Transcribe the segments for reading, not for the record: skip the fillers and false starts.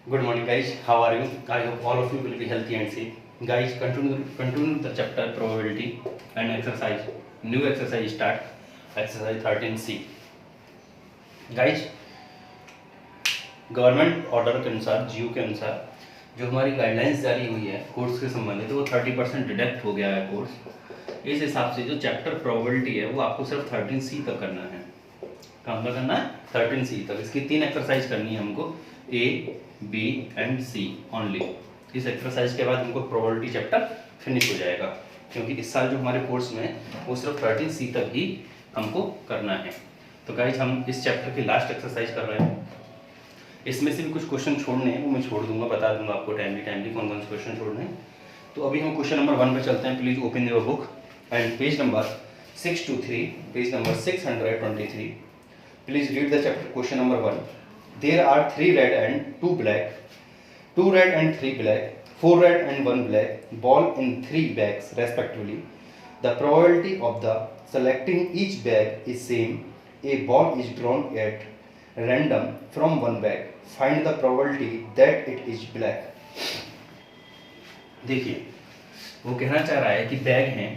Good morning, guys. How are you? I hope all of you will be healthy and safe. Guys, continue the chapter probability and exercise. New exercise start. Exercise 13C. Guys, government order के अनुसार जीओ के अनुसार जो हमारी guidelines जारी हुई है course के संबंधित वो 30% डिडक्ट हो गया है कोर्स। इस हिसाब से जो चैप्टर प्रोबेबिलिटी है वो आपको सिर्फ 13C तक करना है। कहाँ तक करना है? 13C तक। इसकी 3 एक्सरसाइज करनी है हमको, A, B and C only. इस एक्सरसाइज के बाद हमको प्रोबेबिलिटी चैप्टर फिनिश हो जाएगा, क्योंकि इस साल जो हमारे कोर्स में वो सिर्फ 13C तक ही हमको करना है। तो गाइज हम इस चैप्टर की लास्ट एक्सरसाइज कर रहे हैं। इसमें से भी कुछ क्वेश्चन छोड़ने हैं, वो मैं छोड़ दूंगा, बता दूंगा आपको टाइमली कौन कौन से क्वेश्चन छोड़ने हैं। तो अभी हम क्वेश्चन नंबर 1 पे चलते हैं। Please open your book and page number 623, page number 623। Please read the chapter. Question number 1. There are 3 red and 2 black, 2 red and 3 black, 4 red and 1 black ball in 3 bags respectively. The probability of the selecting each bag is same. A ball is drawn at random from one bag. Find the probability that it is black. देखिए वो कहना चाह रहा है कि bag हैं,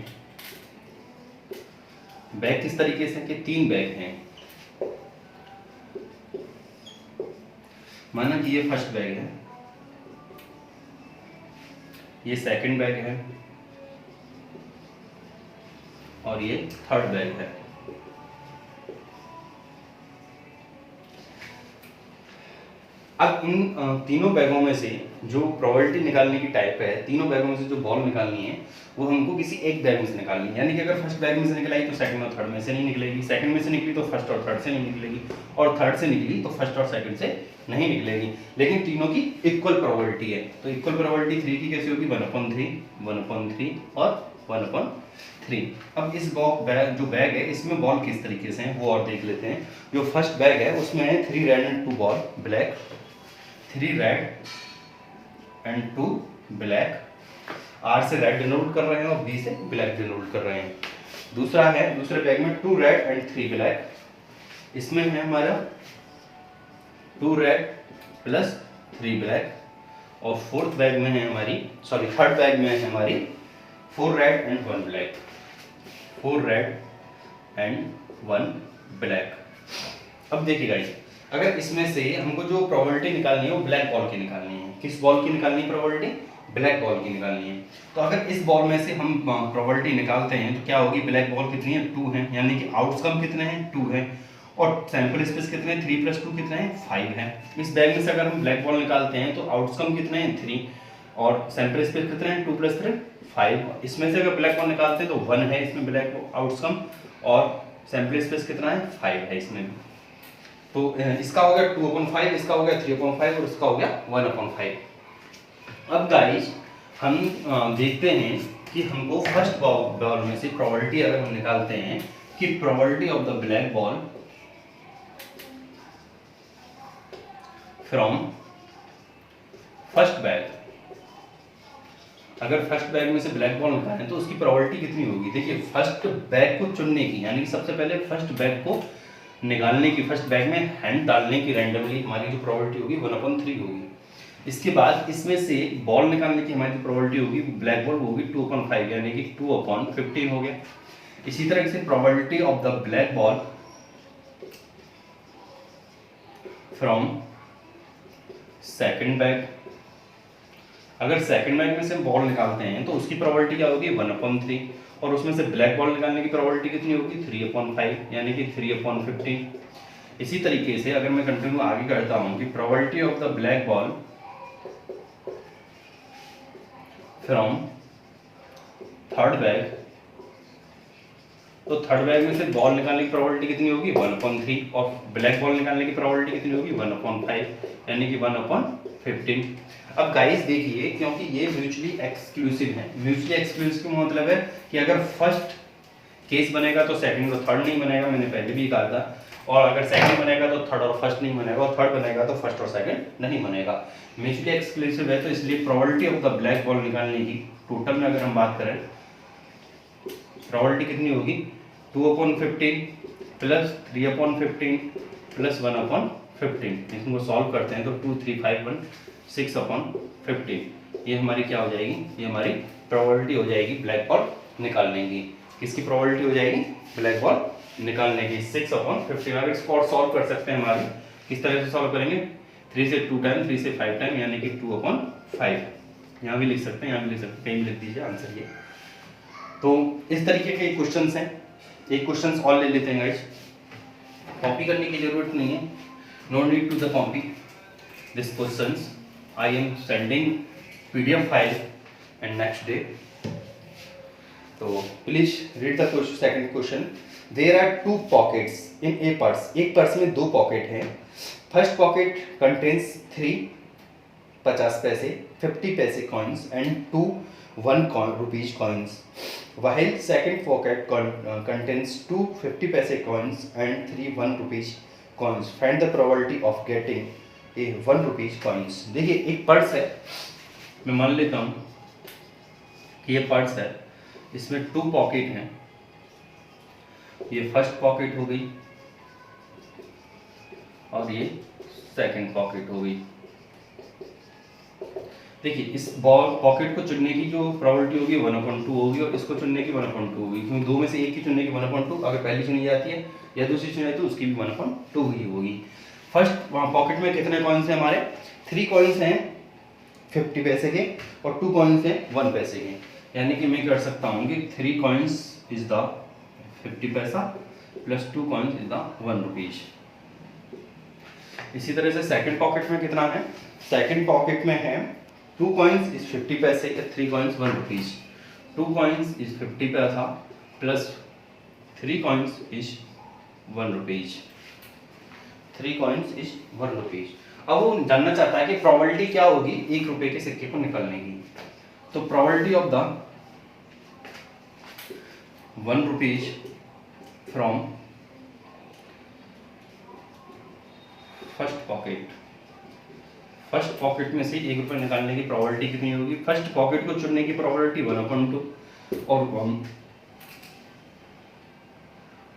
bag किस तरीके से कि 3 बैग हैं। माना कि ये फर्स्ट बैग है, ये सेकंड बैग है और ये थर्ड बैग है। अब इन तीनों बैगों में से जो प्रोबेबिलिटी निकालने की टाइप है, तीनों बैगों में से जो बॉल निकालनी है वो हमको किसी एक बैग में से निकालनी है। यानी कि अगर फर्स्ट बैग में से निकलाई तो सेकंड और थर्ड में से नहीं निकलेगी, सेकंड में से निकली तो फर्स्ट और थर्ड से नहीं निकलेगी, और थर्ड से निकली तो फर्स्ट और सेकंड से नहीं निकलेगी। लेकिन तीनों की इक्वल प्रोबेबिलिटी है, तो इक्वल प्रोबेबिलिटी 3 की कैसे होगी? 1/3, 1/3 और 1/3। अब इस बैग जो बैग है इसमें बॉल किस तरीके से है वो और देख लेते हैं। जो फर्स्ट बैग है उसमें है 3 red and 2 ball black, 3 red and 2 black. R से रेड डिनोट कर रहे हैं और B से ब्लैक डिनोट कर रहे हैं। दूसरा है, दूसरे बैग में 2 रेड एंड 3 ब्लैक, इसमें है हमारा 2 रेड प्लस 3 ब्लैक, और फोर्थ बैग में है हमारी, सॉरी थर्ड बैग में है हमारी 4 red and 1 black, 4 red and 1 black. अब देखिए गाइस, अगर इसमें से हमको जो प्रोबेबिलिटी निकालनी है वो ब्लैक बॉल की निकालनी है। किस बॉल की निकालनी है प्रोबेबिलिटी? ब्लैक बॉल की निकालनी है। तो अगर इस बॉल में से हम प्रोबेबिलिटी निकालते हैं तो क्या होगी? ब्लैक बॉल कितनी है? 2 है, यानी कि आउटकम कितने हैं? 2 है, और सैंपल स्पेस कितने हैं? 3 + 2 कितने हैं? 5 है। इस बैग में से अगर हम ब्लैक बॉल निकालते हैं तो आउटकम कितने हैं? 3, और सैंपल स्पेस कितने हैं? 2 + 3 5। इसमें से अगर ब्लैक बॉल निकालते हैं तो 1 है इसमें ब्लैक आउटकम, और सैंपल स्पेस कितना है? 5 है इसमें। तो इसका हो गया 2/5, इसका हो गया 3/5 और इसका हो गया 1/5। अब गाइस हम देखते हैं कि हमको फर्स्ट बॉल में से प्रोबेबिलिटी अगर हम निकालते हैं कि probability of the black ball from first bag, अगर फर्स्ट बैग में से ब्लैक बॉल निकालें तो उसकी प्रोबेबिलिटी कितनी होगी? देखिए फर्स्ट बैग को चुनने की, यानी कि सबसे पहले फर्स्ट बैग को निकालने की, फर्स्ट बैग में हैंड डालने की रैंडमली हमारी जो प्रोबेबिलिटी होगी 1/3 होगी। इसके बाद इसमें से बॉल निकालने की हमारी जो प्रोबेबिलिटी होगी ब्लैक बॉल होगी 2/5, यानी कि 2/15 हो गया। इसी तरह से probability of the black ball from second bag, अगर सेकंड बैग में से बॉल निकालते हैं तो उसकी प्रोबेबिलिटी क्या होगी? 1/3, और उसमें से ब्लैक बॉल निकालने की प्रोबेबिलिटी कितनी होगी? 3/5, यानी कि 3/15। इसी तरीके से अगर मैं कंटिन्यू आगे करता हूं कि probability of the black ball from third bag, तो थर्ड बैग में से बॉल निकालने की प्रोबेबिलिटी कितनी होगी? 1/3, और ब्लैक बॉल निकालने की प्रोबेबिलिटी कितनी होगी? 1/5, यानी कि 1/15। अब गाइस देखिए, क्योंकि ये म्यूचुअली एक्सक्लूसिव है, म्यूचुअली एक्सक्लूसिव का मतलब है कि अगर फर्स्ट केस बनेगा तो सेकंड और थर्ड नहीं बनेगा, मैंने पहले भी कहा था, और अगर सेकंड बनेगा तो थर्ड और फर्स्ट नहीं बनेगा, और थर्ड बनेगा तो फर्स्ट और सेकंड नहीं बनेगा। म्यूचुअली एक्सक्लूसिव है, तो इसलिए probability of the black ball निकालने की टोटल में अगर हम बात करें प्रोबेबिलिटी कितनी होगी? 2/15 + 3/15 + 1/5 15, इसको सॉल्व करते हैं तो 2 3 5 1 6 अपॉन 15, ये हमारी क्या हो जाएगी, ये हमारी प्रोबेबिलिटी हो जाएगी ब्लैक बॉल निकालने की। किसकी प्रोबेबिलिटी हो जाएगी, ब्लैक बॉल निकालने की 6 अपॉन 15। अब इसको और सॉल्व कर सकते हैं हमारी, किस तरह से सॉल्व करेंगे, 3 से 2 टाइम 3 से 5 टाइम यानी कि 2 अपॉन 5, यहाँ भी लिख सकते हैं, यहाँ भी लिख सकते हैं, कहीं भी लिख दीजिए आंसर ये। तो इस तरीके के क्वेश्चंस हैं, एक क्वेश्चंस और ले लेते हैं गाइस, कॉपी करने की जरूरत नहीं है, no need to the copy this questions, I am sending PDF file and next day. तो please read the question, second question, there are 2 pockets in a purse, एक पर्स में 2 पॉकेट हैं, first pocket contains 3 50 पैसे 50 पैसे coins and 2 1 rupees coins, while second pocket contains 2 50 पैसे coins and 3 1 rupees coins. Find the probability of getting a 1 rupees coins. देखिए एक purse है, मैं मान लेता हूँ कि ये पर्स है, इसमें 2 पॉकेट हैं, ये फर्स्ट पॉकेट हो गई और ये सेकंड पॉकेट हो गई। देखिए इस पॉकेट को चुनने की जो प्रोबेबिलिटी होगी 1/2 होगी और इसको चुनने की 1/2 होगी, क्योंकि दो में से एक की चुनने की 1/2, अगर पहली चुनी जाती है या दूसरी चुनी जाती है तो उसकी भी 1/2 ही होगी। फर्स्ट पॉकेट में कितने कॉइन्स हैं हमारे, 3 कॉइन्स हैं 50 पैसे के और 2 कॉइन्स हैं 1 पैसे के, यानी कि मैं कर सकता हूँ कि 3 कॉइन्स इज द 50 पैसा plus 2 coins is the 1 rupees. इसी तरह से सेकंड पॉकेट में कितना है, सेकंड पॉकेट में है 2 coins is 50 पैसे, 3 coins 1 rupees, 2 coins is 50 पैसा plus 3 coins is 1 rupees, 3 coins is 1 rupees। अब वो जानना चाहता है कि प्रोबेबिलिटी क्या होगी 1 रुपए के सिक्के को निकालने की। तो probability of the 1 rupees from first pocket, first pocket में से 1 रुपये निकालने की प्रोबेबिलिटी कितनी होगी, फर्स्ट पॉकेट को चुनने की प्रोबेबिलिटी 1/2 और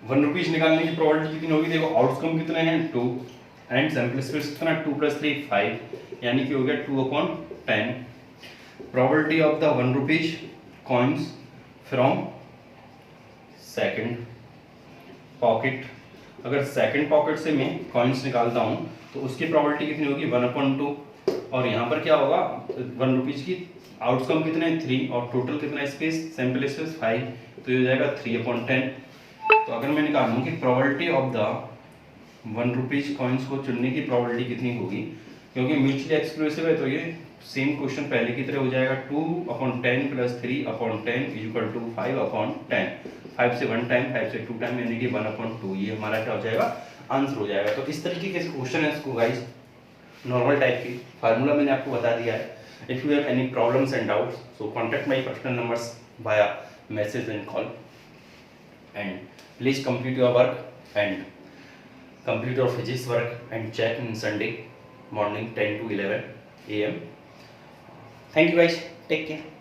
1 रुपीज निकालने की प्रोबेबिलिटी कितनी होगी, देखो आउटकम कितने हैं 2 एंड सैंपल स्पेस कितना 2 + 3 5, यानी कि हो गया 2/10। Probability of the 1 rupees coins from second pocket, अगर सेकंड पॉकेट से मैं कॉइन्स निकालता हूं तो उसकी प्रोबेबिलिटी कितनी होगी 1/2, और यहाँ पर क्या होगा 1 रुपीज की आउटकम कितने 3 और टोटल कितना स्पेस सैंपल स्पेस 5, तो ये हो जाएगा 3/10। तो अगर मैं निकालूँ कि probability of the 1 rupees coins को चुनने की प्रोबेबिलिटी कितनी होगी, क्योंकि म्यूचुअली एक्सक्लूसिव है तो ये सेम क्वेश्चन पहले की तरह हो जाएगा 2/10 प्लस 3/10 इक्वल टू 5/10, 5 से 1 टाइम 5 से 2 टाइम यानी कि 1/2, ये हमारा क्या हो जाएगा आंसर हो जाएगा। तो इस तरीके के क्वेश्चन है इसको गाइस नॉर्मल टाइप की, फार्मूला मैंने आपको बता दिया है। If you have any problems and doubts so contact my personal numbers via message and call, and please complete your work and complete your physics work and check in Sunday morning 10 to 11 AM. Thank you guys, take care.